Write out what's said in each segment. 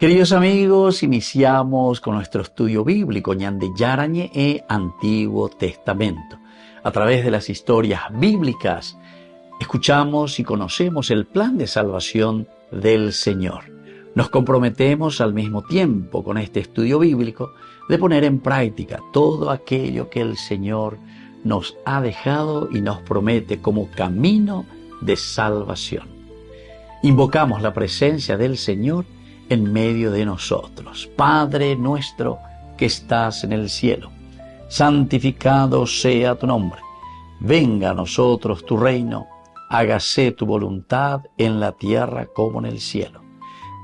Queridos amigos, iniciamos con nuestro estudio bíblico Ñande Yarañe e Antiguo Testamento. A través de las historias bíblicas, escuchamos y conocemos el plan de salvación del Señor. Nos comprometemos al mismo tiempo con este estudio bíblico de poner en práctica todo aquello que el Señor nos ha dejado y nos promete como camino de salvación. Invocamos la presencia del Señor en medio de nosotros. Padre nuestro que estás en el cielo, santificado sea tu nombre. Venga a nosotros tu reino, hágase tu voluntad en la tierra como en el cielo.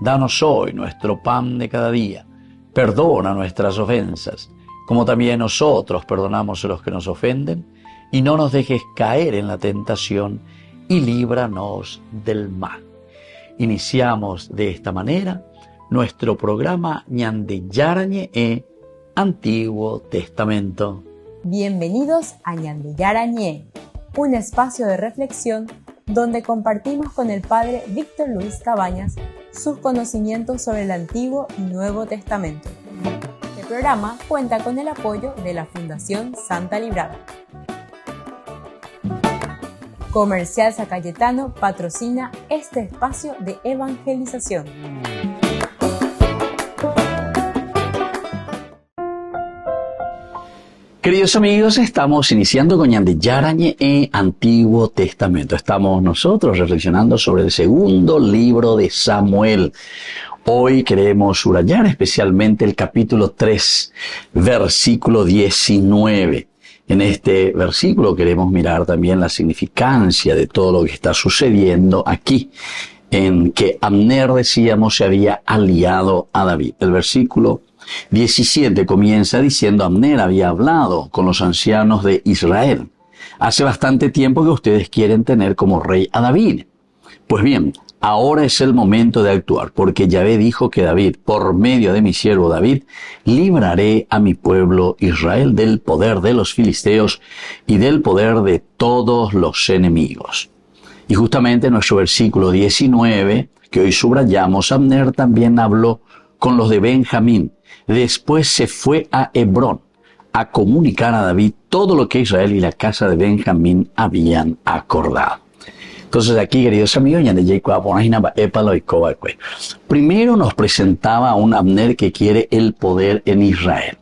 Danos hoy nuestro pan de cada día. Perdona nuestras ofensas, como también nosotros perdonamos a los que nos ofenden, y no nos dejes caer en la tentación, y líbranos del mal. Iniciamos de esta manera nuestro programa Ñande Yarañe e Antiguo Testamento. Bienvenidos a Ñande Yarañe, un espacio de reflexión donde compartimos con el Padre Víctor Luis Cabañas sus conocimientos sobre el Antiguo y Nuevo Testamento. Este programa cuenta con el apoyo de la Fundación Santa Librada. Comercial San Cayetano patrocina este espacio de evangelización. Queridos amigos, estamos iniciando con Ñande Yarañe e Antiguo Testamento. Estamos nosotros reflexionando sobre el segundo libro de Samuel. Hoy queremos subrayar especialmente el capítulo 3, versículo 19. En este versículo queremos mirar también la significancia de todo lo que está sucediendo aquí, en que Abner, decíamos, se había aliado a David. El versículo 17 comienza diciendo: Abner había hablado con los ancianos de Israel. Hace bastante tiempo que ustedes quieren tener como rey a David. Pues bien, ahora es el momento de actuar, porque Yahvé dijo que David, por medio de mi siervo David, libraré a mi pueblo Israel del poder de los filisteos y del poder de todos los enemigos. Y justamente nuestro versículo 19, que hoy subrayamos, Abner también habló con los de Benjamín. Después se fue a Hebrón a comunicar a David todo lo que Israel y la casa de Benjamín habían acordado. Entonces aquí, queridos amigos, primero nos presentaba a un Abner que quiere el poder en Israel.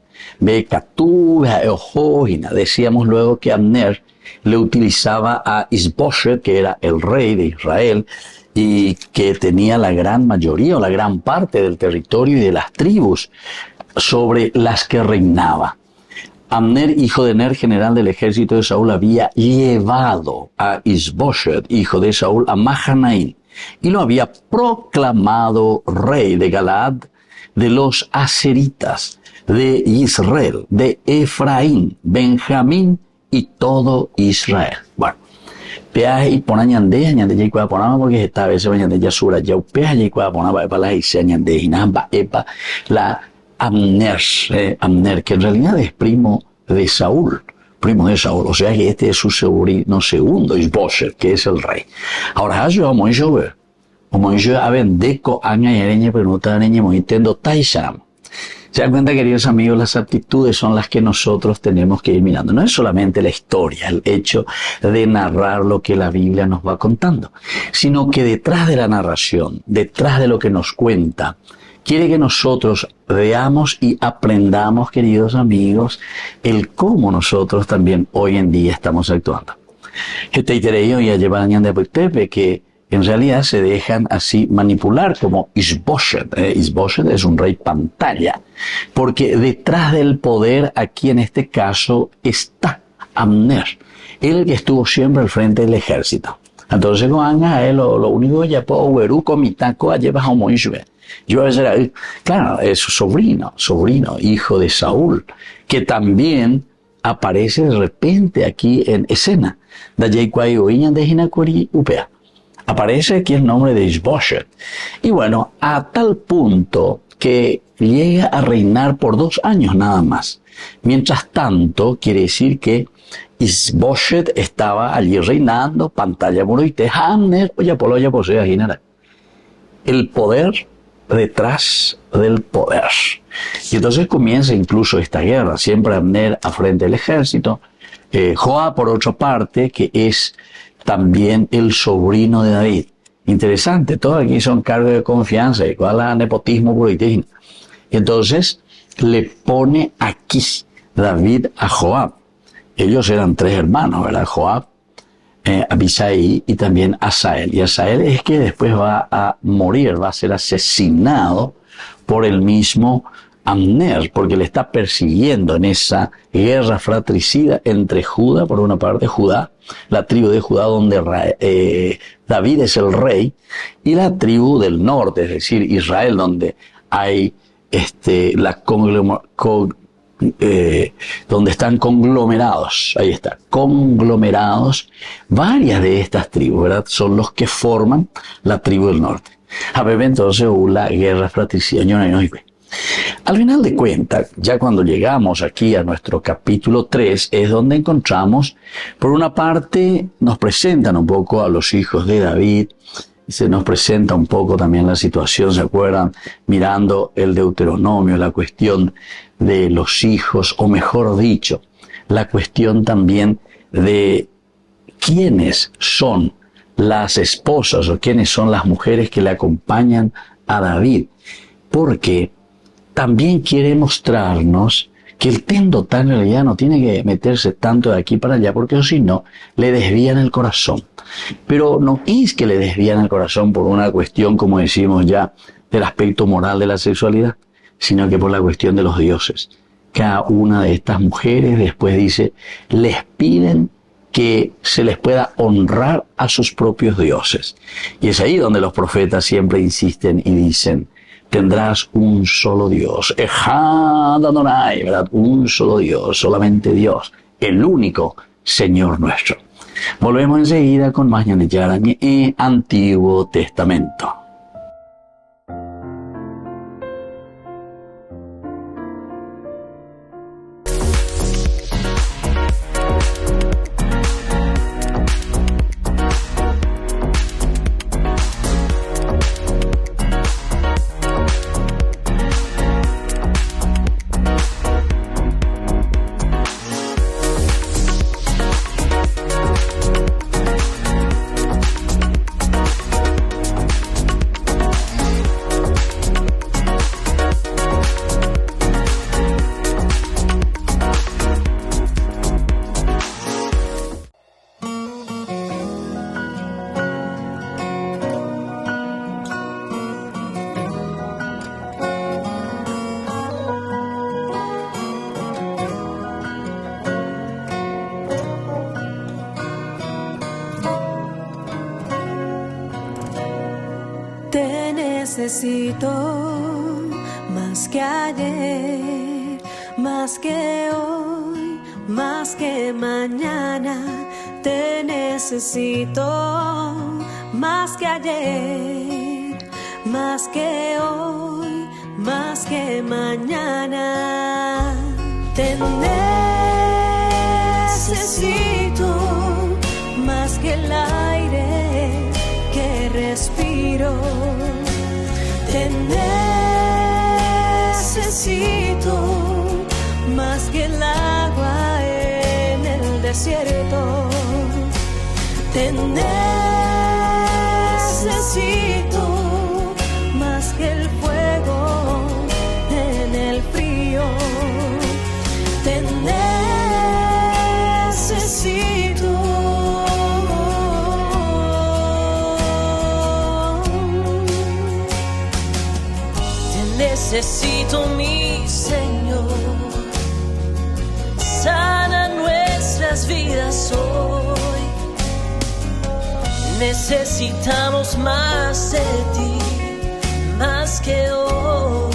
Decíamos luego que Abner le utilizaba a Isboset, que era el rey de Israel, y que tenía la gran mayoría o la gran parte del territorio y de las tribus sobre las que reinaba. Abner, hijo de Ner, general del ejército de Saúl, había llevado a Isboset, hijo de Saúl, a Mahanaim, y lo había proclamado rey de Galaad, de los aseritas, de Israel, de Efraín, Benjamín y todo Israel. Bueno, peaje y pona ñande ya cuida ponama porque esta vez se ñande ya sura ya peaje y cuida ponama para la hice ñande y namba epa la Abner, que en realidad es primo de Saúl, o sea que este es su sobrino segundo, Isboset, que es el rey. Ahora yo vamos a ver, a vendeco aña y areña pregunta areña muy tendo taisam. Se dan cuenta, queridos amigos, las aptitudes son las que nosotros tenemos que ir mirando. No es solamente la historia, el hecho de narrar lo que la Biblia nos va contando, sino que detrás de la narración, detrás de lo que nos cuenta, quiere que nosotros veamos y aprendamos, queridos amigos, el cómo nosotros también hoy en día estamos actuando. Este itereyo ya lleva años de que en realidad se dejan así manipular como Isboset. Isboset es un rey pantalla, porque detrás del poder aquí en este caso está Abner, él que estuvo siempre al frente del ejército. Entonces con Anga, lo único que ya puedo ver, comitaco, lleva a Moisés. Yo a veces, claro, es su sobrino, hijo de Saúl, que también aparece de repente aquí en escena. Aparece aquí el nombre de Isboset. Y bueno, a tal punto que llega a reinar por 2 años nada más. Mientras tanto, quiere decir que Isboset estaba allí reinando, pantalla moroite, Abner, oye, posee, el poder detrás del poder. Y entonces comienza incluso esta guerra, siempre Abner a frente del ejército. Joab, por otra parte, que es también el sobrino de David. Interesante, todos aquí son cargos de confianza, igual a nepotismo puro y digno. Entonces le pone aquí David a Joab. Ellos eran 3 hermanos, ¿verdad? Joab, Abisai y también Asael. Y Asael es que después va a morir, va a ser asesinado por el mismo Abner, porque le está persiguiendo en esa guerra fratricida entre Judá, por una parte Judá, la tribu de Judá donde David es el rey, y la tribu del norte, es decir, Israel, donde hay donde están conglomerados, ahí está, conglomerados, varias de estas tribus, ¿verdad? Son los que forman la tribu del norte. A ver, entonces hubo la guerra fratricida. Al final de cuentas, ya cuando llegamos aquí a nuestro capítulo 3, es donde encontramos, por una parte, nos presentan un poco a los hijos de David, se nos presenta un poco también la situación, ¿se acuerdan? Mirando el Deuteronomio, la cuestión de los hijos, o mejor dicho, la cuestión también de quiénes son las esposas o quiénes son las mujeres que le acompañan a David. Porque también quiere mostrarnos que el ten total en realidad no tiene que meterse tanto de aquí para allá, porque si no, le desvían el corazón. Pero no es que le desvían el corazón por una cuestión, como decimos ya, del aspecto moral de la sexualidad, sino que por la cuestión de los dioses. Cada una de estas mujeres, después dice, les piden que se les pueda honrar a sus propios dioses. Y es ahí donde los profetas siempre insisten y dicen, tendrás un solo Dios, Ejad Adonai, ¿verdad? Un solo Dios, solamente Dios, el único Señor nuestro. Volvemos enseguida con más Ñandeyaran en Antiguo Testamento. Te necesito más que ayer, más que hoy, más que mañana. Te necesito más que ayer, más que hoy, más que mañana. Te necesito más que el aire que respiro. Te necesito más que el agua en el desierto. Te necesito más que el fuego en el frío. Te necesito. Necesito, mi Señor, sana nuestras vidas hoy. Necesitamos más de ti, más que hoy.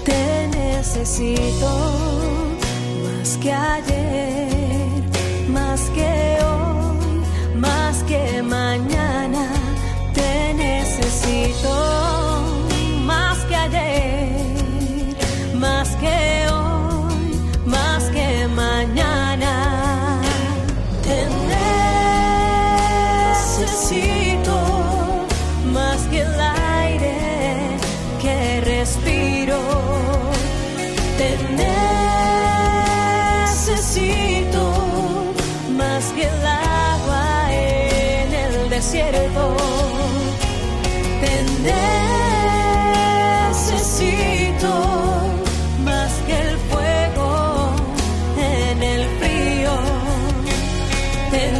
Te necesito más que ayer, más que hoy, más que mañana. Te necesito más que ayer, más que hoy, más que mañana. Te necesito más desierto. Te necesito más que el fuego en el frío. Te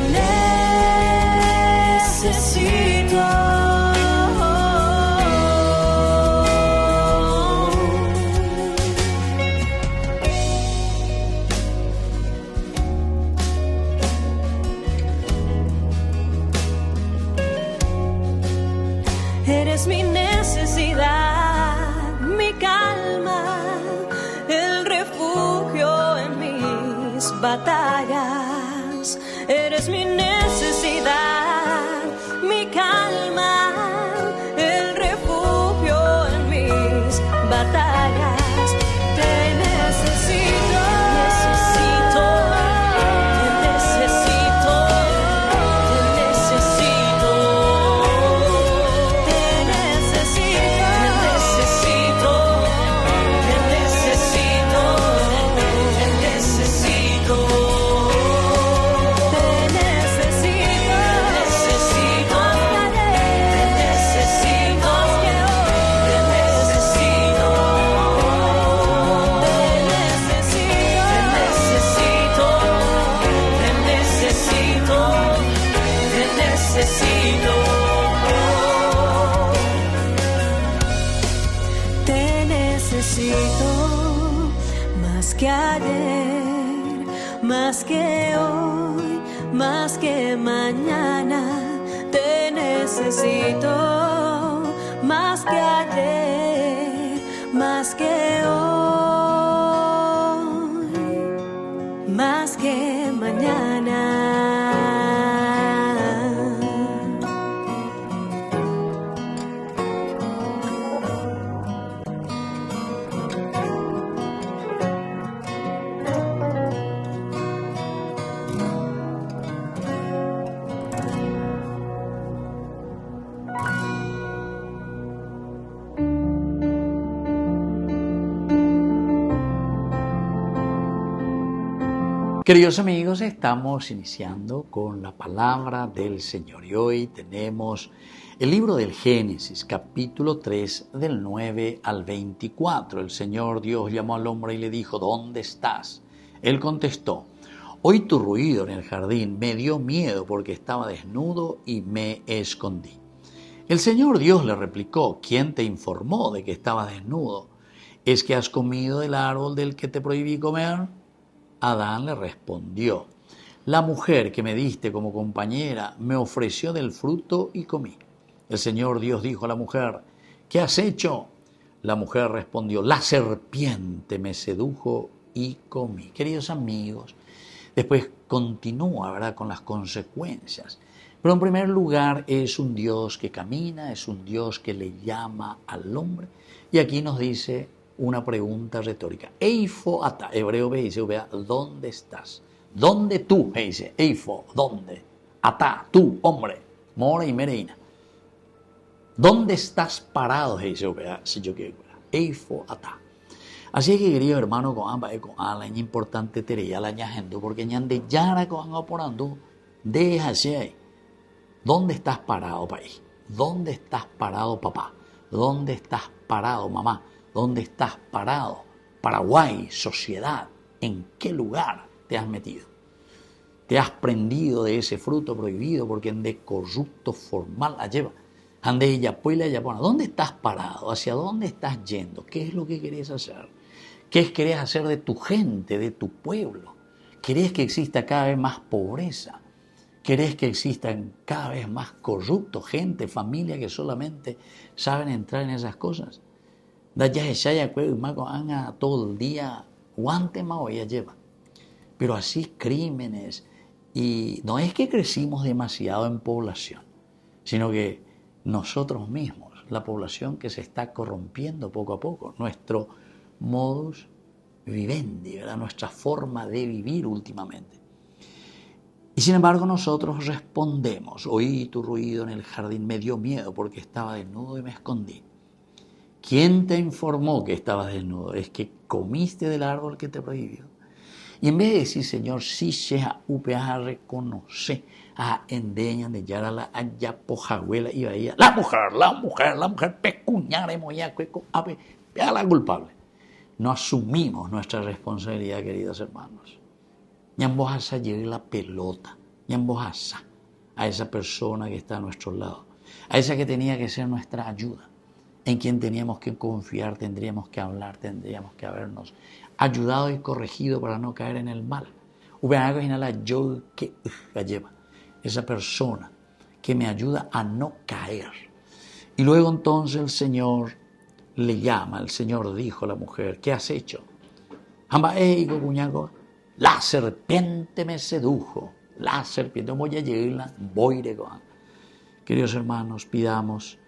necesito. Eres mi necesidad, mi calma, el refugio en mis batallas. Eres mi necesidad, mi calma, el refugio en mis batallas. Te necesito, necesito, te necesito, te necesito. Te necesito, te necesito, te necesito. Te necesito, necesito, te necesito, te necesito. Te necesito, te necesito, te necesito. Te necesito más que ayer, más que hoy, más que mañana. Te necesito más que ayer, más que hoy, más que mañana. Queridos amigos, estamos iniciando con la palabra del Señor y hoy tenemos el libro del Génesis, capítulo 3, del 9 al 24. El Señor Dios llamó al hombre y le dijo, ¿dónde estás? Él contestó, oí tu ruido en el jardín, me dio miedo porque estaba desnudo y me escondí. El Señor Dios le replicó, ¿quién te informó de que estabas desnudo? ¿Es que has comido del árbol del que te prohibí comer? Adán le respondió, la mujer que me diste como compañera me ofreció del fruto y comí. El Señor Dios dijo a la mujer, ¿qué has hecho? La mujer respondió, la serpiente me sedujo y comí. Queridos amigos, después continúa, ¿verdad?, con las consecuencias. Pero en primer lugar es un Dios que camina, es un Dios que le llama al hombre. Y aquí nos dice una pregunta retórica. Eifo ata, hebreo dice, ¿dónde estás? ¿Dónde tú? Dice, eifo, ¿dónde? Ata, tú, hombre, more y mereina. ¿Dónde estás parado? Dice, si yo quiero, eifo ata. Así que, querido hermano, con la importante tería la ñajendo, porque ñande yara con aporando, deja ahí. ¿Dónde estás parado, país? ¿Dónde estás parado, papá? ¿Dónde estás parado, mamá? ¿Dónde estás parado? Paraguay, sociedad, ¿en qué lugar te has metido? Te has prendido de ese fruto prohibido porque en de corrupto formal la lleva. Ande ella pues la lleva. ¿Dónde estás parado? ¿Hacia dónde estás yendo? ¿Qué es lo que querés hacer? ¿Qué querés hacer de tu gente, de tu pueblo? ¿Querés que exista cada vez más pobreza? ¿Querés que existan cada vez más corruptos, gente, familia que solamente saben entrar en esas cosas? Todo el día, guante más ya lleva. Pero así crímenes, y no es que crecimos demasiado en población, sino que nosotros mismos, la población que se está corrompiendo poco a poco, nuestro modus vivendi, ¿verdad?, nuestra forma de vivir últimamente. Y sin embargo nosotros respondemos, oí tu ruido en el jardín, me dio miedo porque estaba desnudo y me escondí. ¿Quién te informó que estabas desnudo? ¿Es que comiste del árbol que te prohibió? Y en vez de decir, Señor, sí se a upea reconoce a endeña de yara la ayapojahuela y bahía, la mujer pecuñara moya cueco, ave, a la culpable. No asumimos nuestra responsabilidad, queridos hermanos. Ñambojasa lleve la pelota, ñambojasa a esa persona que está a nuestro lado, a esa que tenía que ser nuestra ayuda, en quien teníamos que confiar, tendríamos que hablar, tendríamos que habernos ayudado y corregido para no caer en el mal. Esa persona que me ayuda a no caer. Y luego entonces el Señor le llama, el Señor dijo a la mujer, ¿qué has hecho? La serpiente me sedujo, la serpiente, queridos hermanos, pidamos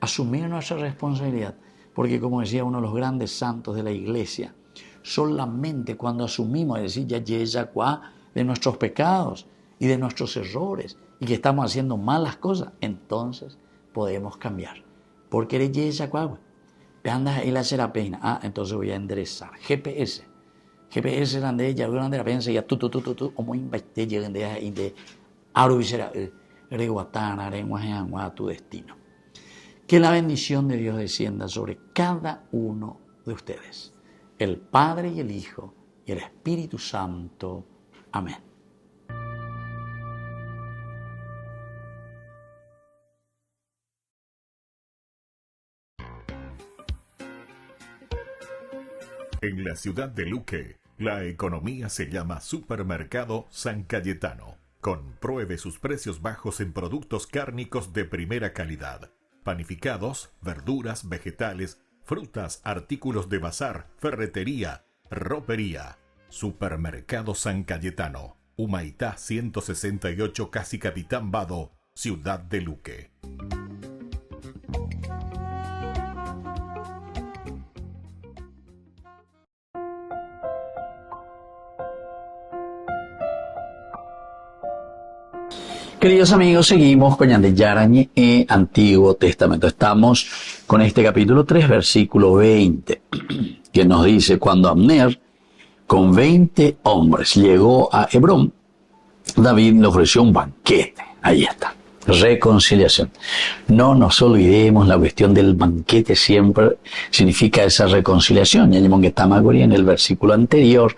asumir nuestra responsabilidad, porque como decía uno de los grandes santos de la iglesia, solamente cuando asumimos, es decir, de nuestros pecados y de nuestros errores y que estamos haciendo malas cosas, entonces podemos cambiar. Porque eres andas ahí la serapena, entonces voy a enderezar. GPS la de ella, durante la pena, ya tú, o muy invité, llegan de ahí de Arubisera, Reguatana, a tu destino. Que la bendición de Dios descienda sobre cada uno de ustedes, el Padre y el Hijo y el Espíritu Santo. Amén. En la ciudad de Luque, la economía se llama Supermercado San Cayetano. Compruebe sus precios bajos en productos cárnicos de primera calidad. Panificados, verduras, vegetales, frutas, artículos de bazar, ferretería, ropería. Supermercado San Cayetano, Humaitá 168, Casi Capitán Vado, ciudad de Luque. Queridos amigos, seguimos con Yandeyarañe y Antiguo Testamento. Estamos con este capítulo 3, versículo 20, que nos dice, cuando Abner, con 20 hombres, llegó a Hebrón, David le ofreció un banquete. Ahí está, reconciliación. No nos olvidemos, la cuestión del banquete siempre significa esa reconciliación. Ya en el versículo anterior,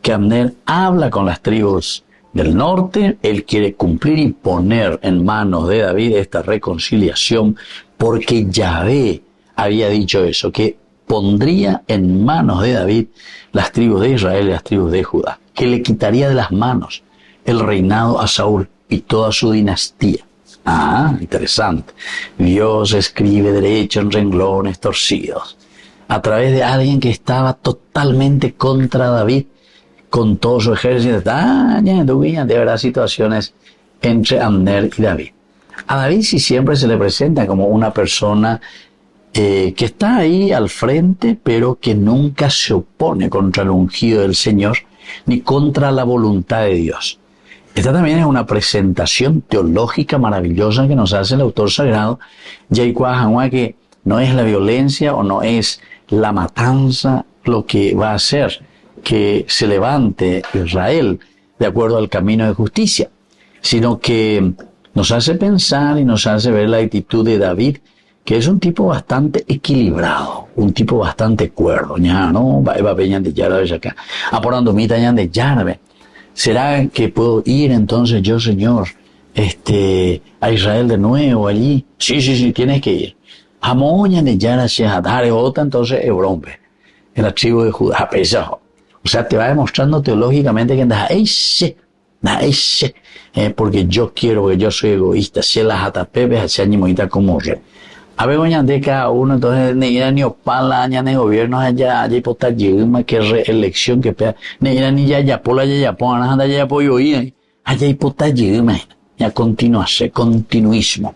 que Abner habla con las tribus del norte, él quiere cumplir y poner en manos de David esta reconciliación, porque Yahvé había dicho eso, que pondría en manos de David las tribus de Israel y las tribus de Judá, que le quitaría de las manos el reinado a Saúl y toda su dinastía. Interesante. Dios escribe derecho en renglones torcidos, a través de alguien que estaba totalmente contra David, con todo su ejército. De verdad, situaciones entre Abner y David. A David sí siempre se le presenta como una persona que está ahí al frente, pero que nunca se opone contra el ungido del Señor, ni contra la voluntad de Dios. Esta también es una presentación teológica maravillosa que nos hace el autor sagrado, que no es la violencia o no es la matanza lo que va a hacer que se levante Israel de acuerdo al camino de justicia, sino que nos hace pensar y nos hace ver la actitud de David, que es un tipo bastante equilibrado, un tipo bastante cuerdo. ¿Será que puedo ir entonces yo, Señor, a Israel de nuevo allí? Sí, tienes que ir. Entonces Hebrón, el archivo de Judá, o sea, te va demostrando teológicamente que porque yo quiero, porque yo soy egoísta, si las atapepe, hacia ñimoita como rey. A ver, de cada uno, entonces, ni opala, ni gobiernos allá, y pota yuma, que reelección, que pea, ni ya pola, ya pona, anda ya pollo, allá y pota yuma, ya continuismo.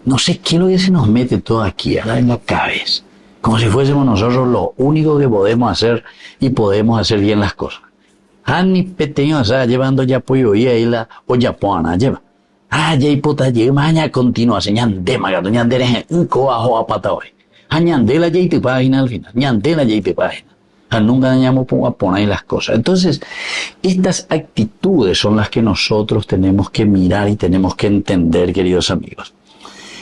No sé qué es lo que se nos mete todo aquí, ahora en la cabeza. Como si fuésemos nosotros lo único que podemos hacer y podemos hacer bien las cosas. Ni pequeño, o sea, llevando ya pollo y ahí la olla poana lleva. Ya hipota lleva, ya continúa, ñandema, gato, ñandere, un coajo a pata hoy. Ñandela ya y te página al final, ñandela ya y te página. Nunca dañamos a poner las cosas. Entonces, estas actitudes son las que nosotros tenemos que mirar y tenemos que entender, queridos amigos.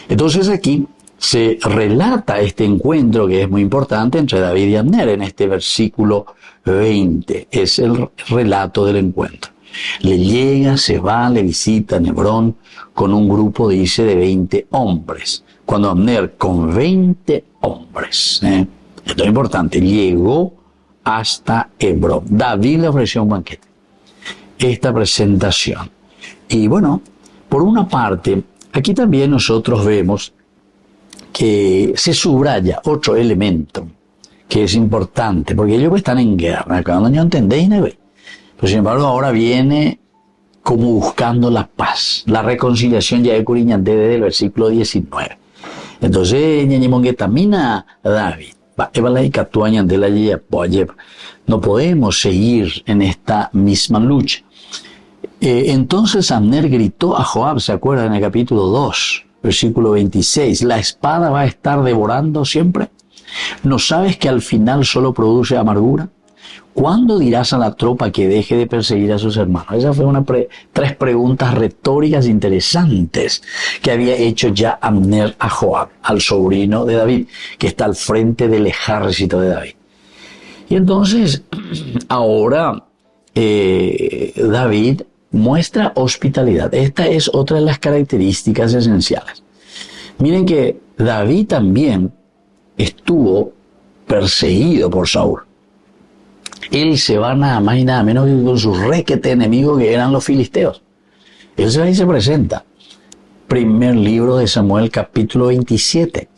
Entonces aquí se relata este encuentro que es muy importante entre David y Abner en este versículo 20. Es el relato del encuentro. Le llega, se va, le visita en Hebrón con un grupo, dice, de 20 hombres. Cuando Abner con 20 hombres, esto es importante, llegó hasta Hebrón. David le ofreció un banquete. Esta presentación. Y bueno, por una parte, aquí también nosotros vemos que se subraya otro elemento que es importante, porque ellos están en guerra, cuando no entendéis, ¿no? Pero sin embargo ahora viene como buscando la paz, la reconciliación ya de Curiñante desde el versículo 19. Entonces, ñañimonguetamina David, no podemos seguir en esta misma lucha. Entonces Abner gritó a Joab, ¿se acuerdan? En el capítulo 2, versículo 26, ¿la espada va a estar devorando siempre? ¿No sabes que al final solo produce amargura? ¿Cuándo dirás a la tropa que deje de perseguir a sus hermanos? Esas fueron tres preguntas retóricas interesantes que había hecho ya Abner a Joab, al sobrino de David, que está al frente del ejército de David. Y entonces, ahora David muestra hospitalidad. Esta es otra de las características esenciales. Miren que David también estuvo perseguido por Saúl. Él se va nada más y nada menos que con sus requete enemigos que eran los filisteos. Él se va y se presenta. Primer libro de Samuel, capítulo 27.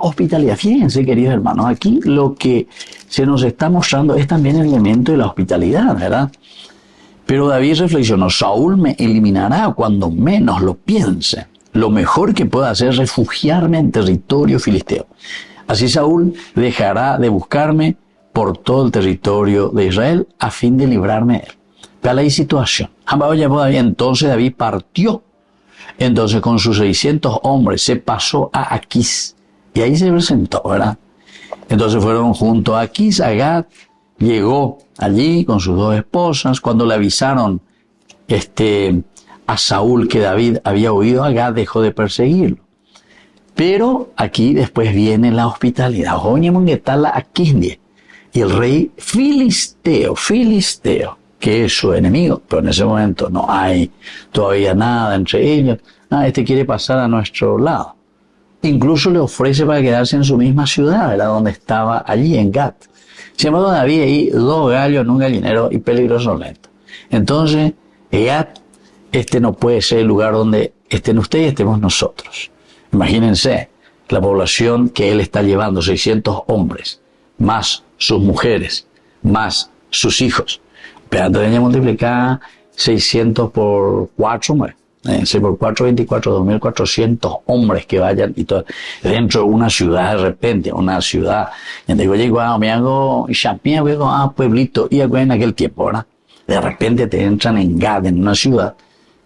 Hospitalidad. Fíjense, queridos hermanos, aquí lo que se nos está mostrando es también el elemento de la hospitalidad, ¿verdad? Pero David reflexionó, Saúl me eliminará cuando menos lo piense. Lo mejor que puedo hacer es refugiarme en territorio filisteo. Así Saúl dejará de buscarme por todo el territorio de Israel a fin de librarme de él. Vean la situación. Entonces David partió. Entonces con sus 600 hombres se pasó a Aquís. Y ahí se presentó, ¿verdad? Entonces fueron junto a Aquís, a Gat. Llegó allí con sus 2 esposas. Cuando le avisaron a Saúl que David había huido a Gat, dejó de perseguirlo. Pero aquí después viene la hospitalidad. Y el rey filisteo, que es su enemigo, pero en ese momento no hay todavía nada entre ellos. Este quiere pasar a nuestro lado. Incluso le ofrece para quedarse en su misma ciudad, ¿verdad? Donde estaba allí en Gat. Sin embargo, David ahí 2 gallos en un gallinero y peligroso lento. Entonces, Gat, no puede ser el lugar donde estén ustedes y estemos nosotros. Imagínense la población que él está llevando, 600 hombres, más sus mujeres, más sus hijos. Pero tenía que multiplicar 600 por 4, 6 por 4, 24, 2.400 hombres que vayan y todo, dentro de una ciudad de repente, una ciudad. Y digo, me hago champín, pueblito, y en aquel tiempo, ¿verdad? De repente te entran en Gad, en una ciudad,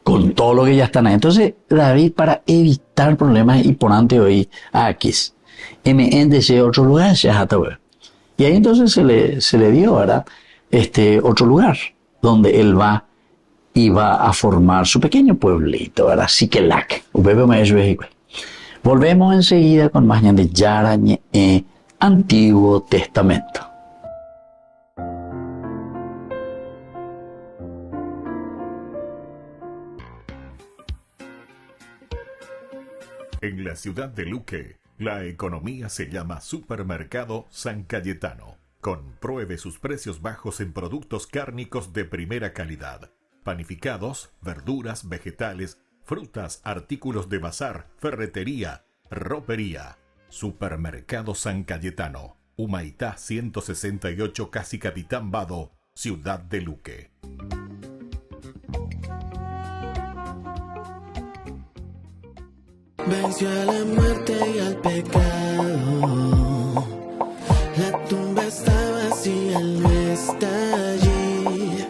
con todo lo que ya están ahí. Entonces, David, para evitar problemas, y por antes hoy a Aquís, en ese otro lugar, y ahí entonces se le dio, ¿verdad? Otro lugar, donde él va a formar su pequeño pueblito, ¿verdad? Siquelac. Volvemos enseguida con más de Yarañe, Antiguo Testamento. En la ciudad de Luque, la economía se llama Supermercado San Cayetano. Compruebe sus precios bajos en productos cárnicos de primera calidad. Panificados, verduras, vegetales, frutas, artículos de bazar, ferretería, ropería. Supermercado San Cayetano. Humaitá 168, Casi Capitán Vado, ciudad de Luque. Venció a la muerte y al pecado. La tumba está vacía, él no está allí.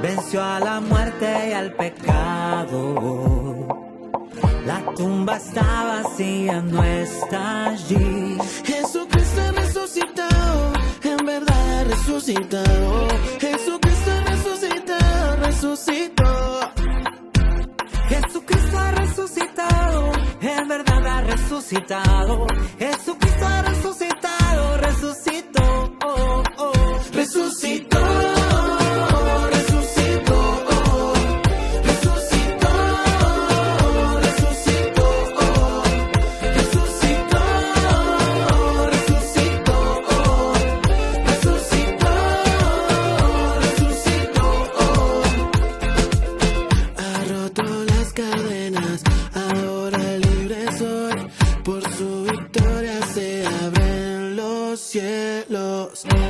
Venció a la muerte y al pecado. La tumba está vacía, no está allí. Jesucristo resucitado. resucitado. Jesucristo ha resucitado, resucitó. Jesucristo ha resucitado, en verdad ha resucitado. Jesucristo ha resucitado, resucitó, oh, oh. Resucitó.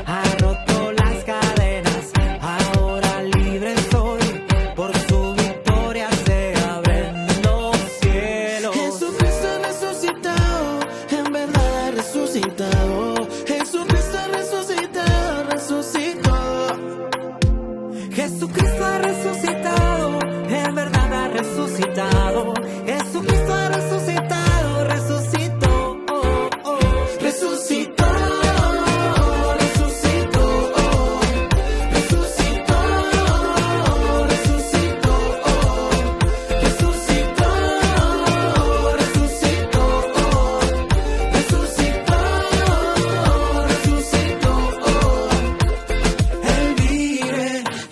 Ha roto las cadenas, ahora libre soy. Por su victoria se abren los cielos. Jesucristo ha resucitado, en verdad ha resucitado. Jesucristo ha resucitado, resucitó. Jesucristo ha resucitado, en verdad ha resucitado. Jesucristo ha resucitado, resucitó, oh, oh. Resucitó.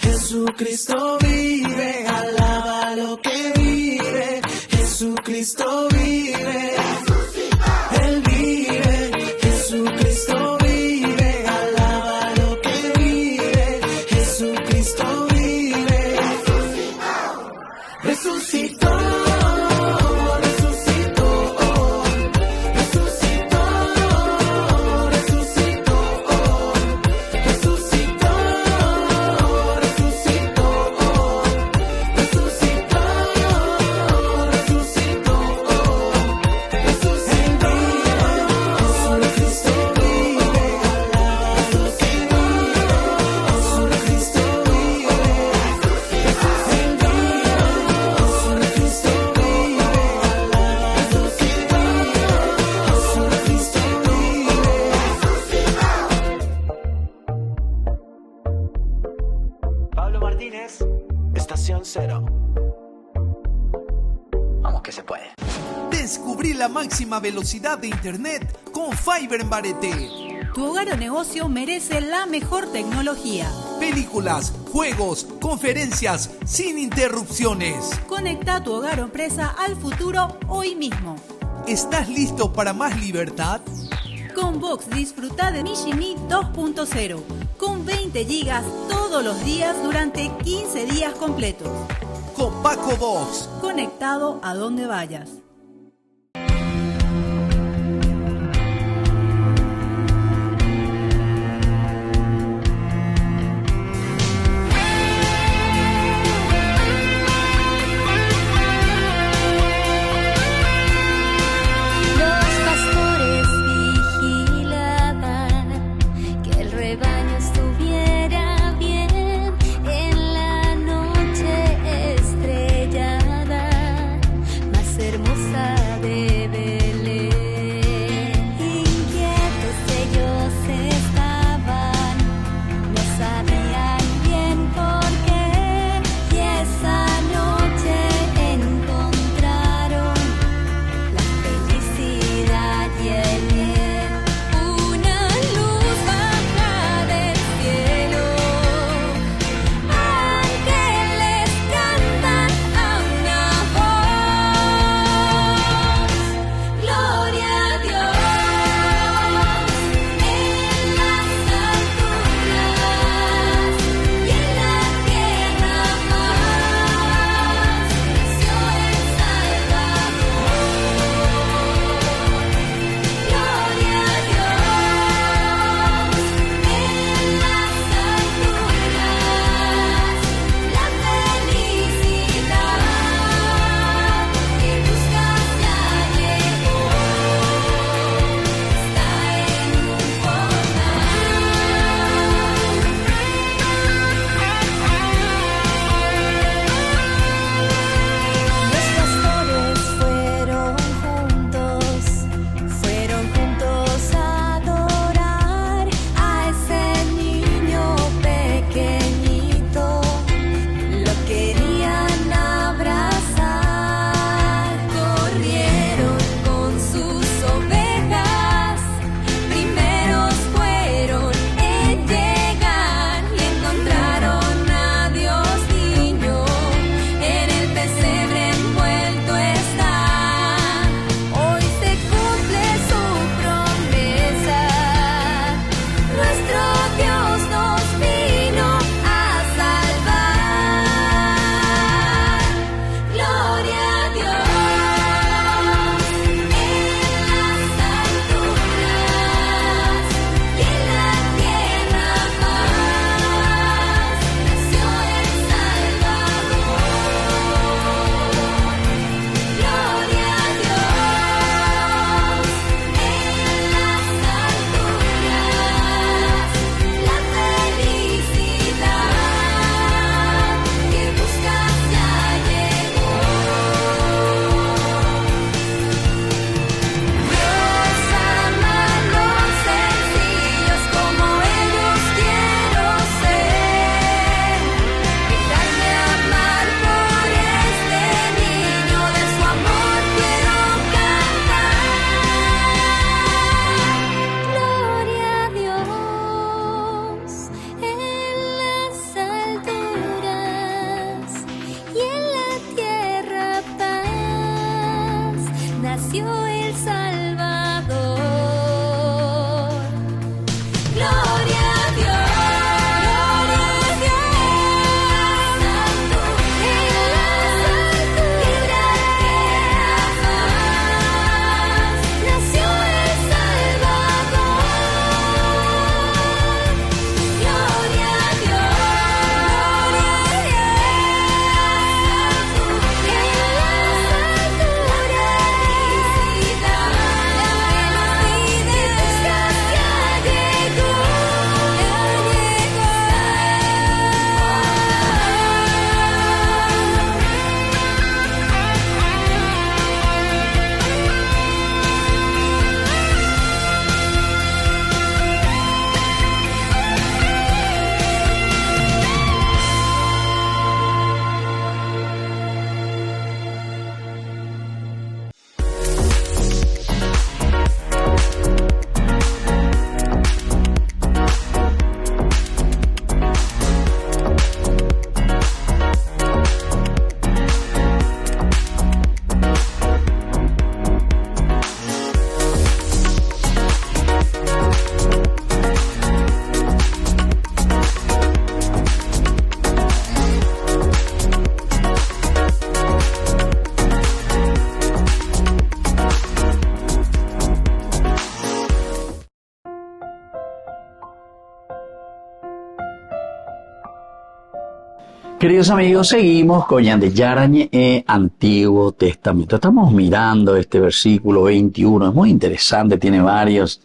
Jesucristo vive, alaba lo que vive. Jesucristo vive, Él vive. Jesucristo vive, alaba lo que vive. Jesucristo vive, resucitó. Pablo Martínez, Estación Cero. Vamos que se puede. Descubrí la máxima velocidad de internet con Fiber en Barete. Tu hogar o negocio merece la mejor tecnología. Películas, juegos, conferencias, sin interrupciones. Conecta tu hogar o empresa al futuro hoy mismo. ¿Estás listo para más libertad? Con Vox disfruta de Mishimi 2.0 con 20 gigas todos los días durante 15 días completos. Con Paco Vox. Conectado a donde vayas. Hermosa Queridos amigos, seguimos con Yandeyarañe, Antiguo Testamento. Estamos mirando este versículo 21, es muy interesante, tiene varias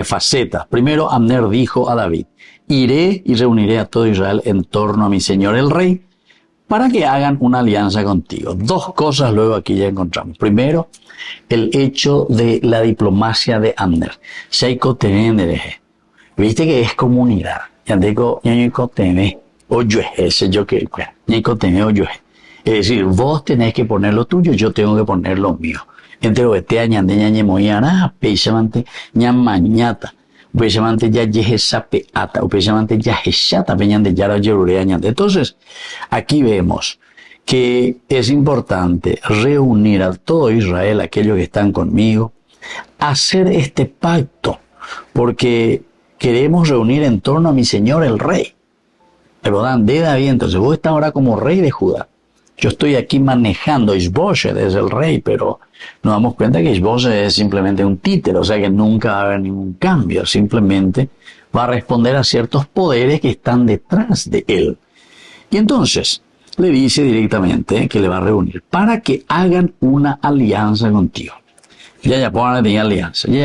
facetas. Primero, Abner dijo a David: iré y reuniré a todo Israel en torno a mi señor el rey, para que hagan una alianza contigo. Dos cosas luego aquí ya encontramos. Primero, el hecho de la diplomacia de Abner. Viste que es comunidad. Es decir, vos tenés que poner lo tuyo, yo tengo que poner lo mío. Entonces, entonces, aquí vemos que es importante reunir a todo Israel, aquellos que están conmigo, hacer este pacto, porque queremos reunir en torno a mi señor el rey. Pero Dan de David, entonces vos estás ahora como rey de Judá. Yo estoy aquí manejando, Isboset es el rey, pero nos damos cuenta que Isboset es simplemente un títere, o sea que nunca va a haber ningún cambio, simplemente va a responder a ciertos poderes que están detrás de él. Y entonces le dice directamente que le va a reunir para que hagan una alianza contigo. Ya tenía alianza, y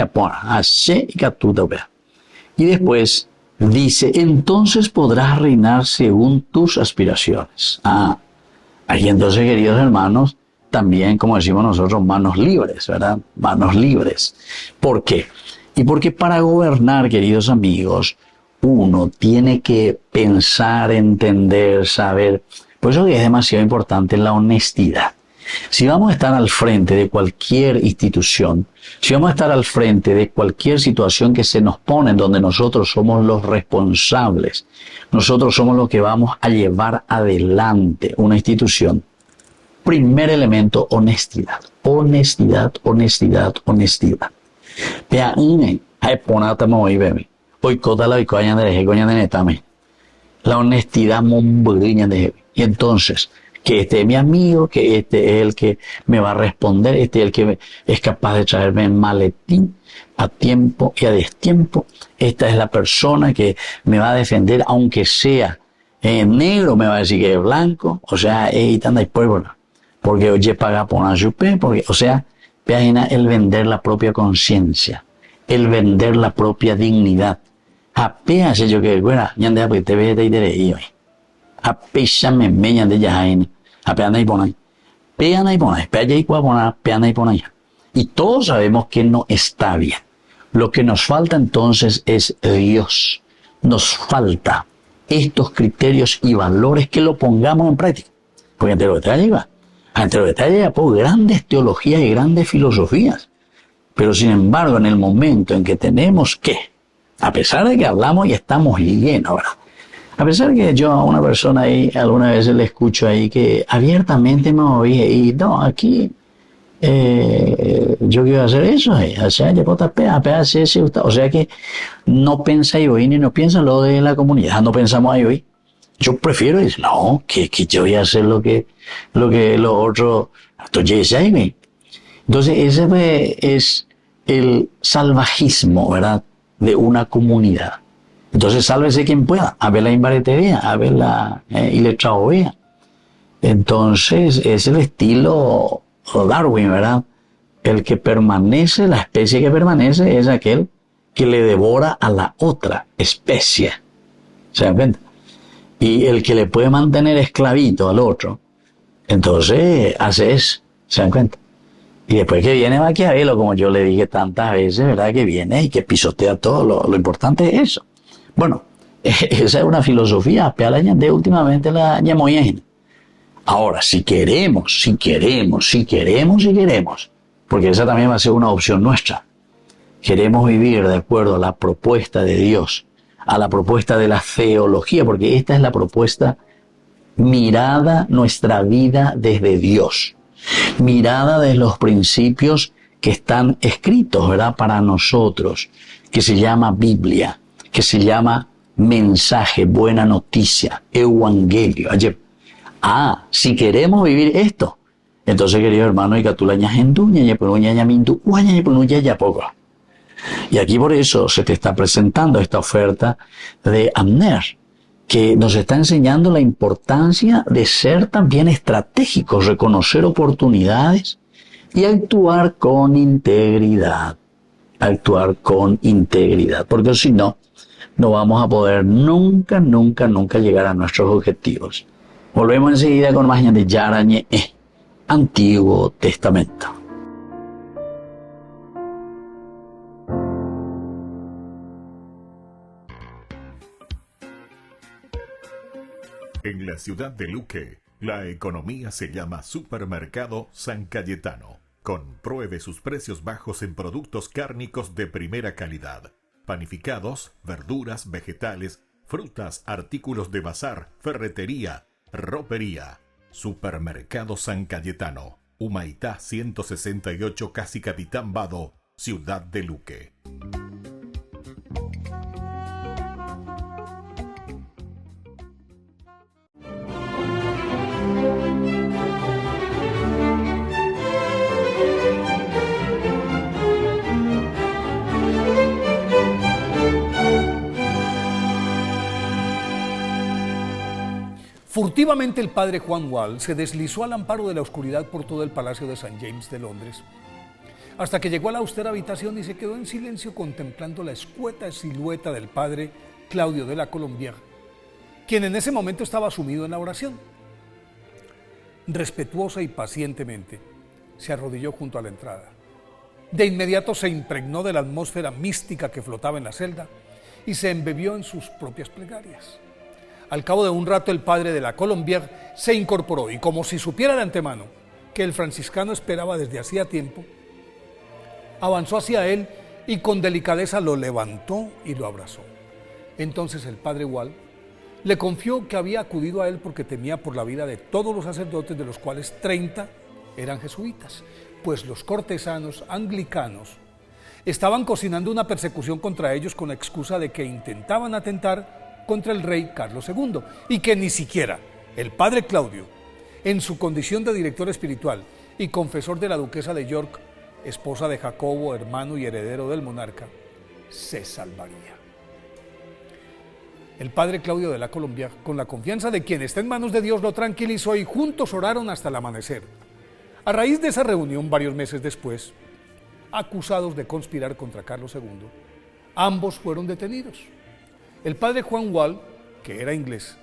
después dice, entonces podrás reinar según tus aspiraciones. Ahí entonces, queridos hermanos, también, como decimos nosotros, manos libres, ¿verdad? Manos libres. ¿Por qué? Y porque para gobernar, queridos amigos, uno tiene que pensar, entender, saber. Por eso es demasiado importante la honestidad. Si vamos a estar al frente de cualquier institución, si vamos a estar al frente de cualquier situación que se nos pone, en donde nosotros somos los responsables, nosotros somos los que vamos a llevar adelante una institución, primer elemento, honestidad. Honestidad, honestidad, honestidad. Vea, la honestidad y entonces, que este es mi amigo, que este es el que me va a responder, este es el que es capaz de traerme el maletín a tiempo y a destiempo. Esta es la persona que me va a defender, aunque sea negro, me va a decir que es blanco, o sea, porque oye paga por una chupe, porque, o sea, el vender la propia conciencia, el vender la propia dignidad. Apenas yo que fuera, ya anda porque te ves de ahí hoy. Apenas me meñan de yajain, apenas y ponen, peana y ponen, peana y ponen. Y todos sabemos que no está bien. Lo que nos falta entonces es Dios. Nos falta estos criterios y valores que lo pongamos en práctica. Porque entre los detalles va. Entre los detalles hay pues, grandes teologías y grandes filosofías. Pero sin embargo, en el momento en que tenemos que, a pesar de que hablamos y estamos llenos, ¿verdad? A pesar de que yo a una persona ahí, alguna vez le escucho ahí que abiertamente me moví y no, aquí yo quiero hacer eso, o sea que no piensa hoy ni no piensa lo de la comunidad, no pensamos ahí hoy. Yo prefiero decir, no, que yo voy a hacer lo que los otros, entonces ese es el salvajismo, ¿verdad?, de una comunidad. Entonces, sálvese quien pueda, a ver la imbaretería, a ver la iletraovea. Entonces, es el estilo Darwin, ¿verdad? El que permanece, la especie que permanece es aquel que le devora a la otra especie. ¿Se dan cuenta? Y el que le puede mantener esclavito al otro, entonces hace eso. ¿Se dan cuenta? Y después que viene Maquiavelo, como yo le dije tantas veces, ¿verdad? Que viene y que pisotea todo. Lo importante es eso. Bueno, esa es una filosofía, de últimamente la ñamoyén. Ahora, si queremos, porque esa también va a ser una opción nuestra, queremos vivir de acuerdo a la propuesta de Dios, a la propuesta de la teología, porque esta es la propuesta mirada nuestra vida desde Dios, mirada de los principios que están escritos, ¿verdad?, para nosotros, que se llama Biblia, que se llama mensaje, buena noticia, evangelio. Si queremos vivir esto, entonces, querido hermano, y aquí por eso se te está presentando esta oferta de Abner, que nos está enseñando la importancia de ser también estratégicos, reconocer oportunidades y actuar con integridad. Actuar con integridad, porque si no, no vamos a poder nunca llegar a nuestros objetivos. Volvemos enseguida con más de Yarañe, Antiguo Testamento. En la ciudad de Luque, la economía se llama Supermercado San Cayetano. Compruebe sus precios bajos en productos cárnicos de primera calidad. Panificados, verduras, vegetales, frutas, artículos de bazar, ferretería, ropería. Supermercado San Cayetano, Humaitá 168, Casi Capitán Vado, ciudad de Luque. Furtivamente el padre Juan Wall se deslizó al amparo de la oscuridad por todo el Palacio de St. James de Londres, hasta que llegó a la austera habitación y se quedó en silencio contemplando la escueta silueta del padre Claudio de la Colombière, quien en ese momento estaba sumido en la oración. Respetuosa y pacientemente se arrodilló junto a la entrada. De inmediato se impregnó de la atmósfera mística que flotaba en la celda y se embebió en sus propias plegarias. Al cabo de un rato el padre de la Colombière se incorporó y, como si supiera de antemano que el franciscano esperaba desde hacía tiempo, avanzó hacia él y con delicadeza lo levantó y lo abrazó. Entonces el padre Wall le confió que había acudido a él porque temía por la vida de todos los sacerdotes, de los cuales 30 eran jesuitas, pues los cortesanos anglicanos estaban cocinando una persecución contra ellos con la excusa de que intentaban atentar contra el rey Carlos II, y que ni siquiera el padre Claudio, en su condición de director espiritual y confesor de la duquesa de York, esposa de Jacobo, hermano y heredero del monarca, se salvaría. El padre Claudio de la Colombière, con la confianza de quien está en manos de Dios, lo tranquilizó y juntos oraron hasta el amanecer. A raíz de esa reunión, varios meses después, acusados de conspirar contra Carlos II, ambos fueron detenidos. El padre Juan Wall, que era inglés,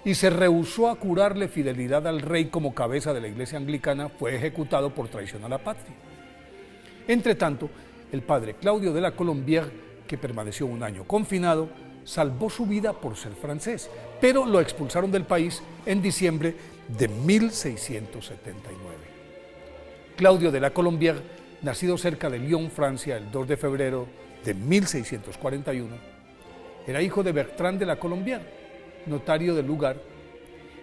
y se rehusó a jurarle fidelidad al rey como cabeza de la iglesia anglicana, fue ejecutado por traición a la patria. Entre tanto, el padre Claudio de la Colombière, que permaneció un año confinado, salvó su vida por ser francés, pero lo expulsaron del país en diciembre de 1679. Claudio de la Colombière, nacido cerca de Lyon, Francia, el 2 de febrero de 1641, era hijo de Bertrand de la Colombière, notario del lugar,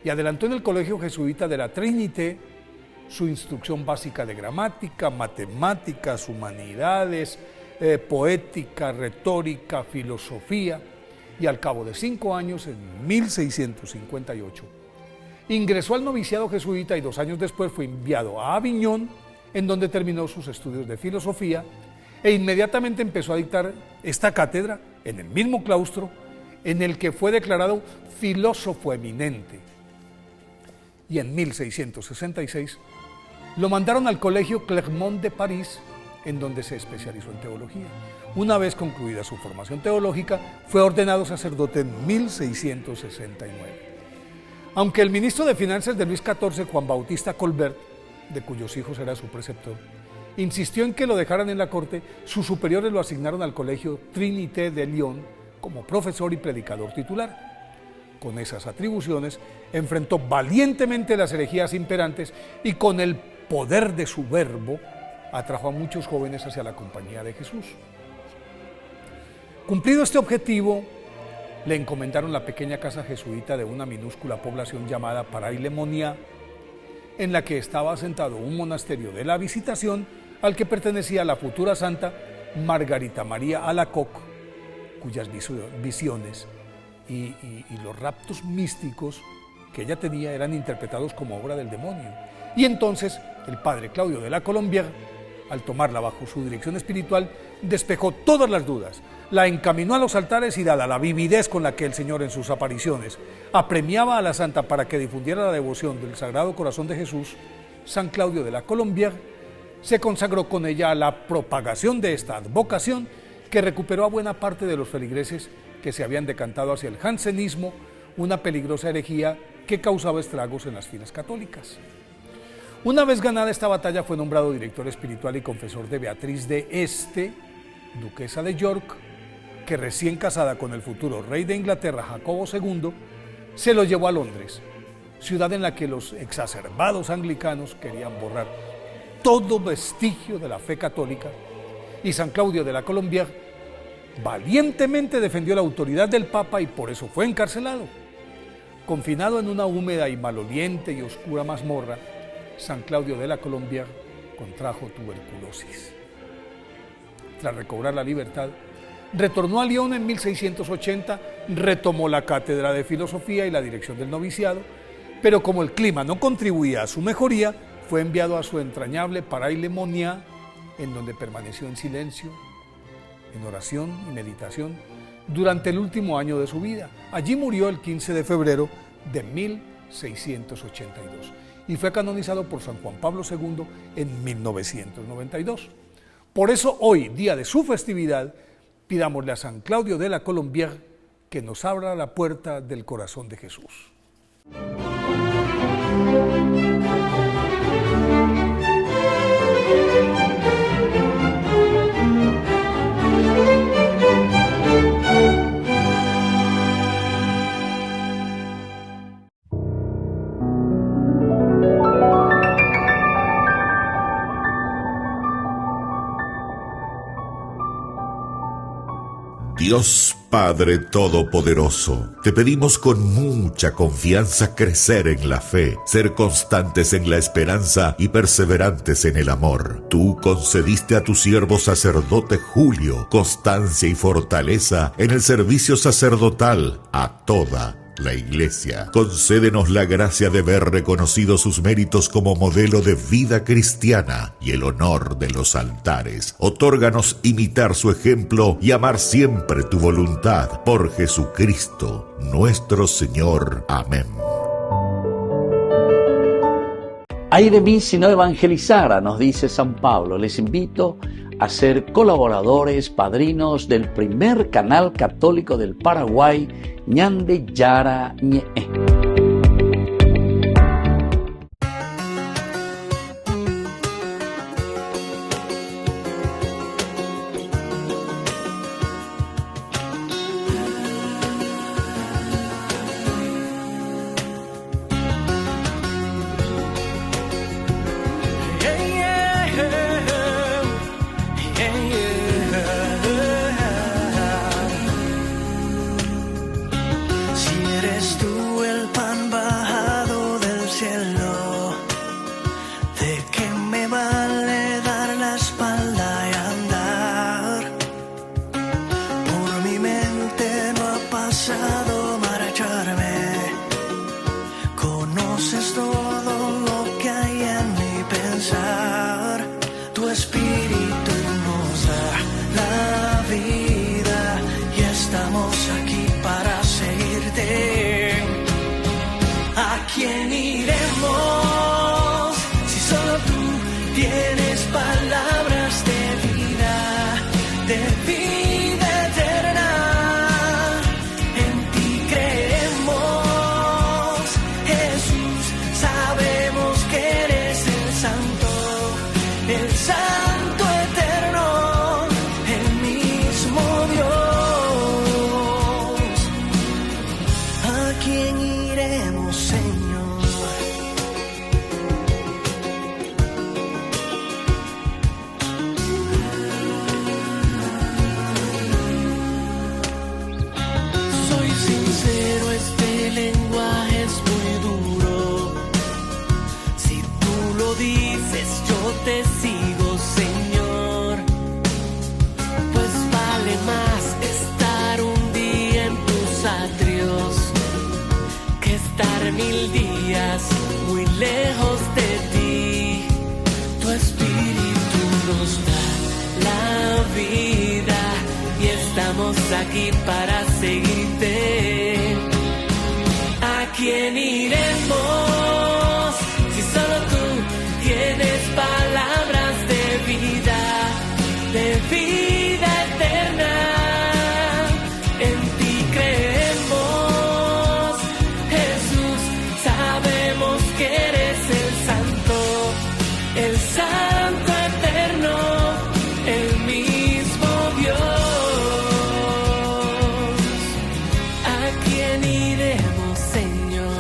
y adelantó en el colegio jesuita de la Trinité su instrucción básica de gramática, matemáticas, humanidades, poética, retórica, filosofía, y al cabo de 5 años, en 1658, ingresó al noviciado jesuita y 2 años después fue enviado a Aviñón, en donde terminó sus estudios de filosofía e inmediatamente empezó a dictar esta cátedra en el mismo claustro en el que fue declarado filósofo eminente. Y en 1666 lo mandaron al colegio Clermont de París, en donde se especializó en teología. Una vez concluida su formación teológica, fue ordenado sacerdote en 1669. Aunque el ministro de Finanzas de Luis XIV, Juan Bautista Colbert, de cuyos hijos era su preceptor, insistió en que lo dejaran en la corte, sus superiores lo asignaron al colegio Trinité de Lyon como profesor y predicador titular. Con esas atribuciones, enfrentó valientemente las herejías imperantes y con el poder de su verbo, atrajo a muchos jóvenes hacia la compañía de Jesús. Cumplido este objetivo, le encomendaron la pequeña casa jesuita de una minúscula población llamada Paray-le-Moniat, en la que estaba asentado un monasterio de la Visitación al que pertenecía la futura santa Margarita María Alacoque, cuyas visiones y los raptos místicos que ella tenía eran interpretados como obra del demonio. Y entonces el padre Claudio de la Colombière al tomarla bajo su dirección espiritual, despejó todas las dudas, la encaminó a los altares y, dada la vividez con la que el Señor en sus apariciones apremiaba a la santa para que difundiera la devoción del Sagrado Corazón de Jesús, San Claudio de la Colombière se consagró con ella a la propagación de esta advocación, que recuperó a buena parte de los feligreses que se habían decantado hacia el jansenismo, una peligrosa herejía que causaba estragos en las filas católicas. Una vez ganada esta batalla, fue nombrado director espiritual y confesor de Beatriz de Este, duquesa de York, que recién casada con el futuro rey de Inglaterra, Jacobo II, se lo llevó a Londres, ciudad en la que los exacerbados anglicanos querían borrar todo vestigio de la fe católica, y San Claudio de la Colombière valientemente defendió la autoridad del Papa y por eso fue encarcelado. Confinado en una húmeda y maloliente y oscura mazmorra, San Claudio de la Colombière contrajo tuberculosis. Tras recobrar la libertad, retornó a Lyon en 1680, retomó la cátedra de filosofía y la dirección del noviciado, pero como el clima no contribuía a su mejoría, fue enviado a su entrañable Paray-le-Monial, en donde permaneció en silencio, en oración y meditación durante el último año de su vida. Allí murió el 15 de febrero de 1682 y fue canonizado por San Juan Pablo II en 1992. Por eso hoy, día de su festividad, pidámosle a San Claudio de la Colombière que nos abra la puerta del corazón de Jesús. Dios Padre Todopoderoso, te pedimos con mucha confianza crecer en la fe, ser constantes en la esperanza y perseverantes en el amor. Tú concediste a tu siervo sacerdote Julio constancia y fortaleza en el servicio sacerdotal a toda la Iglesia. Concédenos la gracia de ver reconocidos sus méritos como modelo de vida cristiana y el honor de los altares. Otórganos imitar su ejemplo y amar siempre tu voluntad. Por Jesucristo, nuestro Señor. Amén. Ay de mí si no evangelizara, nos dice San Pablo. Les invito a ser colaboradores, padrinos del primer canal católico del Paraguay, Ñande Yara Ñe. Muy lejos de ti, tu espíritu aquí para seguirte. ¿A quién iremos si solo tú tienes palabras de vida eterna? En ti creemos, Jesús, sabemos que eres el santo eterno, el mismo Dios. ¿A quién iremos, Señor?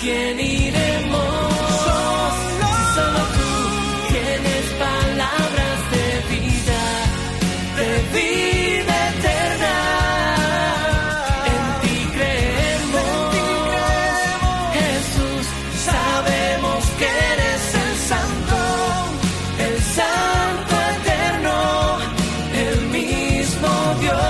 ¿Quién iremos? Si solo tú tienes palabras de vida eterna. En ti creemos, Jesús, sabemos que eres el santo eterno, el mismo Dios.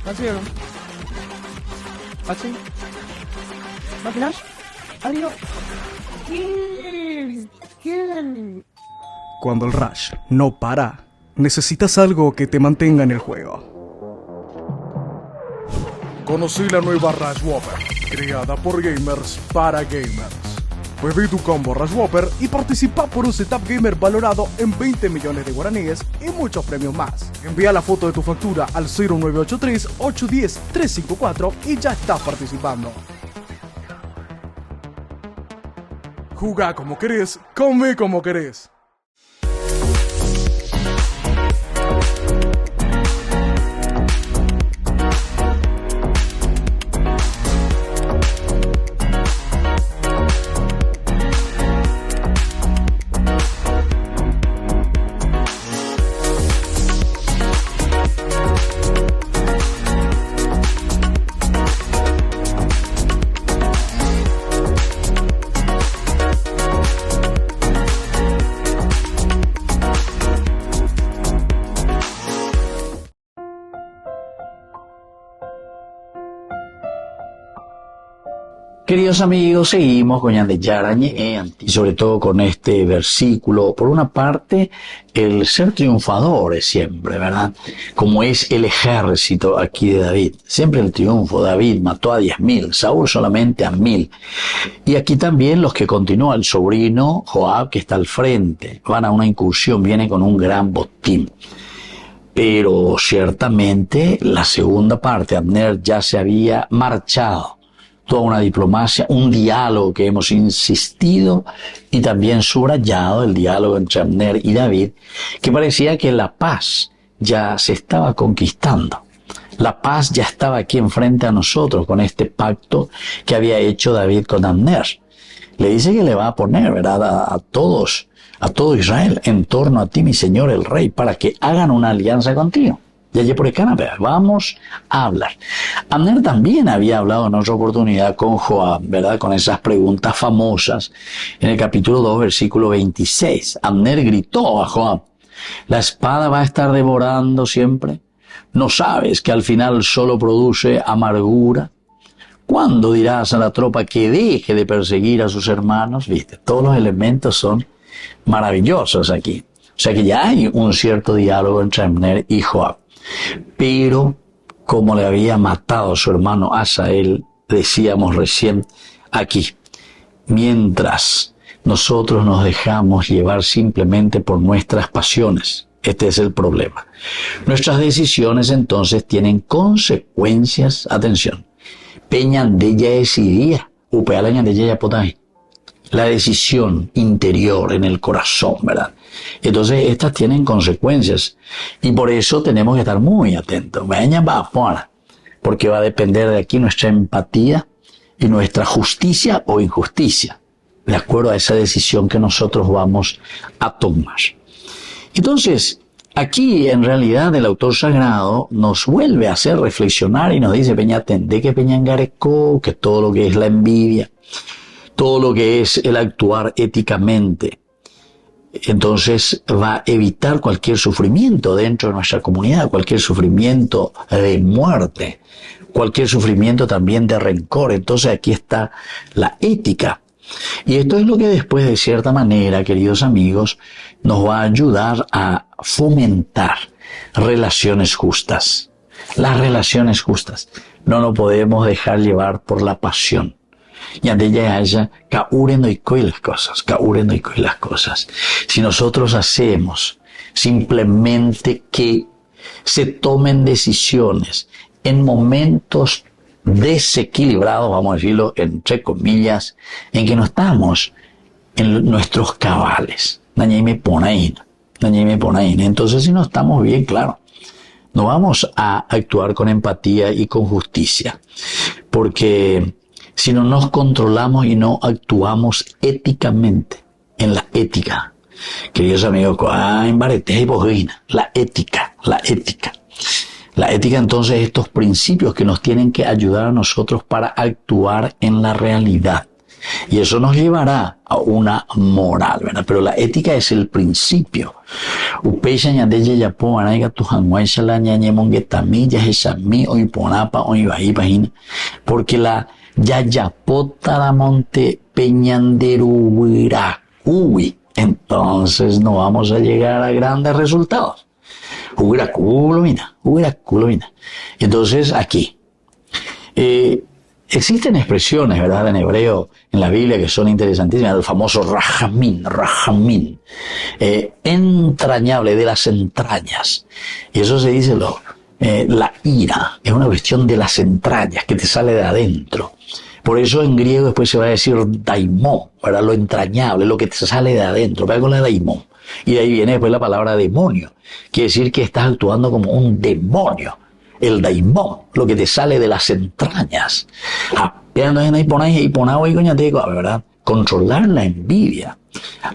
Nacieron. Así. Máquinas. Adiós. Cuando el rush no para, necesitas algo que te mantenga en el juego. Conocí la nueva Rush Whopper, creada por gamers para gamers. Pedí tu combo Rush Whopper y participa por un setup gamer valorado en 20 millones de guaraníes y muchos premios más. Envía la foto de tu factura al 0983-810-354 y ya estás participando. Jugá como querés, come como querés. Queridos amigos, seguimos con Ñande Yarañe y sobre todo con este versículo. Por una parte, el ser triunfadores siempre, ¿verdad? Como es el ejército aquí de David. Siempre el triunfo. David mató a 10.000, Saúl solamente a 1.000. Y aquí también los que continúan, el sobrino Joab que está al frente. Van a una incursión, viene con un gran botín. Pero ciertamente la segunda parte, Abner ya se había marchado. Toda una diplomacia, un diálogo que hemos insistido y también subrayado, el diálogo entre Abner y David, que parecía que la paz ya se estaba conquistando. La paz ya estaba aquí enfrente a nosotros con este pacto que había hecho David con Abner. Le dice que le va a poner, ¿verdad?, a todo Israel en torno a ti, mi señor el rey, para que hagan una alianza contigo. Ya por el canapé, vamos a hablar. Abner también había hablado en otra oportunidad con Joab, ¿verdad? Con esas preguntas famosas. En el capítulo 2, versículo 26, Abner gritó a Joab: ¿la espada va a estar devorando siempre? ¿No sabes que al final solo produce amargura? ¿Cuándo dirás a la tropa que deje de perseguir a sus hermanos? Viste, todos los elementos son maravillosos aquí. O sea que ya hay un cierto diálogo entre Abner y Joab. Pero, como le había matado a su hermano Asael, decíamos recién aquí, mientras nosotros nos dejamos llevar simplemente por nuestras pasiones, este es el problema. Nuestras decisiones entonces tienen consecuencias, atención, peñan de ella decidía, upealañan de ella potaje. La decisión interior en el corazón, ¿verdad? Entonces estas tienen consecuencias y por eso tenemos que estar muy atentos. Porque va a depender de aquí nuestra empatía y nuestra justicia o injusticia, de acuerdo a esa decisión que nosotros vamos a tomar. Entonces, aquí en realidad el autor sagrado nos vuelve a hacer reflexionar y nos dice, peña tende que peña engarecó, que todo lo que es la envidia, todo lo que es el actuar éticamente, entonces va a evitar cualquier sufrimiento dentro de nuestra comunidad, cualquier sufrimiento de muerte, cualquier sufrimiento también de rencor. Entonces aquí está la ética. Y esto es lo que después, de cierta manera, queridos amigos, nos va a ayudar a fomentar relaciones justas. Las relaciones justas. No nos podemos dejar llevar por la pasión. Y ante ella haya caurendo y las cosas. Si nosotros hacemos simplemente que se tomen decisiones en momentos desequilibrados, vamos a decirlo entre comillas, en que no estamos en nuestros cabales. Entonces, si no estamos bien, claro, no vamos a actuar con empatía y con justicia. Porque si no nos controlamos y no actuamos éticamente, en la ética, queridos amigos, la ética. La ética, entonces, estos principios que nos tienen que ayudar a nosotros para actuar en la realidad. Y eso nos llevará a una moral, ¿verdad? Pero la ética es el principio. Porque la Yayapotaramonte Peñanderuira. Entonces no vamos a llegar a grandes resultados. Entonces aquí existen expresiones, ¿verdad?, en hebreo, en la Biblia, que son interesantísimas. El famoso rahamín, entrañable, de las entrañas. Y eso se dice la ira, es una cuestión de las entrañas, que te sale de adentro. Por eso en griego después se va a decir daimón, ¿verdad?, lo entrañable, lo que te sale de adentro. Vaya con la daimón. Y de ahí viene después la palabra demonio. Quiere decir que estás actuando como un demonio. El daimón, lo que te sale de las entrañas. ¿Verdad? Controlar la envidia.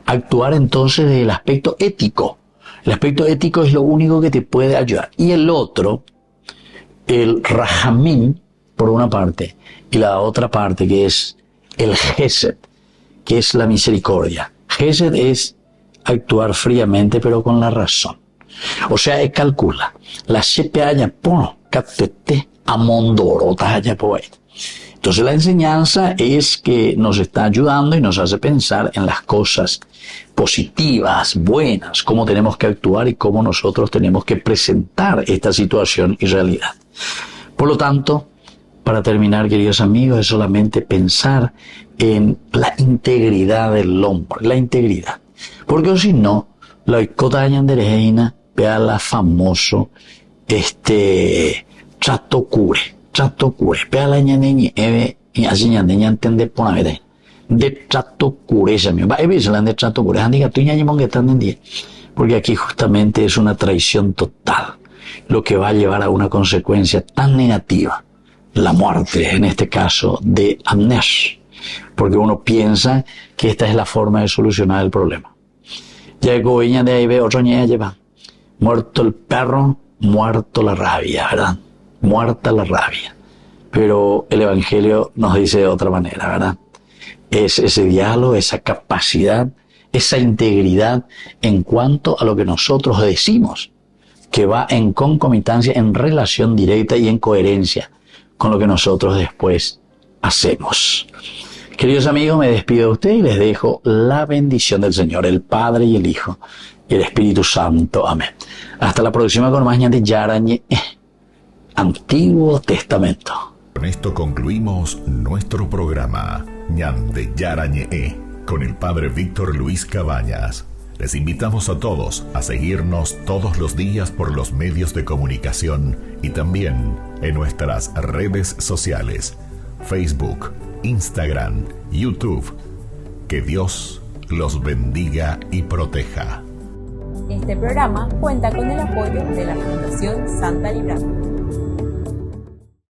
Actuar entonces del aspecto ético. El aspecto ético es lo único que te puede ayudar. Y el otro, el rahamín, por una parte, y la otra parte, que es el gesed, que es la misericordia. Gesed es actuar fríamente, pero con la razón. O sea, calcula. La shepe haya por catete amondorota haya por ahí. Entonces la enseñanza es que nos está ayudando y nos hace pensar en las cosas positivas, buenas, cómo tenemos que actuar y cómo nosotros tenemos que presentar esta situación y realidad. Por lo tanto, para terminar, queridos amigos, es solamente pensar en la integridad del hombre, la integridad. Porque si no, la Ikotañan de Reina, vea la famoso, trato cure, vea la ñaneñi, y así ñaneña entiende por la verdad. De trato cure, ese mío, va a ver de trato cure, diga tú ñañimón que están en día. Porque aquí justamente es una traición total, lo que va a llevar a una consecuencia tan negativa, la muerte, en este caso, de Abner. Porque uno piensa que esta es la forma de solucionar el problema. Ya de ahí ve otro ñeña lleva. Muerto el perro, muerto la rabia, ¿verdad? Muerta la rabia. Pero el Evangelio nos dice de otra manera, ¿verdad? Es ese diálogo, esa capacidad, esa integridad en cuanto a lo que nosotros decimos, que va en concomitancia, en relación directa y en coherencia con lo que nosotros después hacemos. Queridos amigos, me despido de ustedes y les dejo la bendición del Señor, el Padre y el Hijo y el Espíritu Santo. Amén. Hasta la próxima con más Ñande Yarañe, Antiguo Testamento. Con esto concluimos nuestro programa Ñande Yarañe con el Padre Víctor Luis Cabañas. Les invitamos a todos a seguirnos todos los días por los medios de comunicación y también en nuestras redes sociales, Facebook, Instagram, YouTube. Que Dios los bendiga y proteja. Este programa cuenta con el apoyo de la Fundación Santa Librada.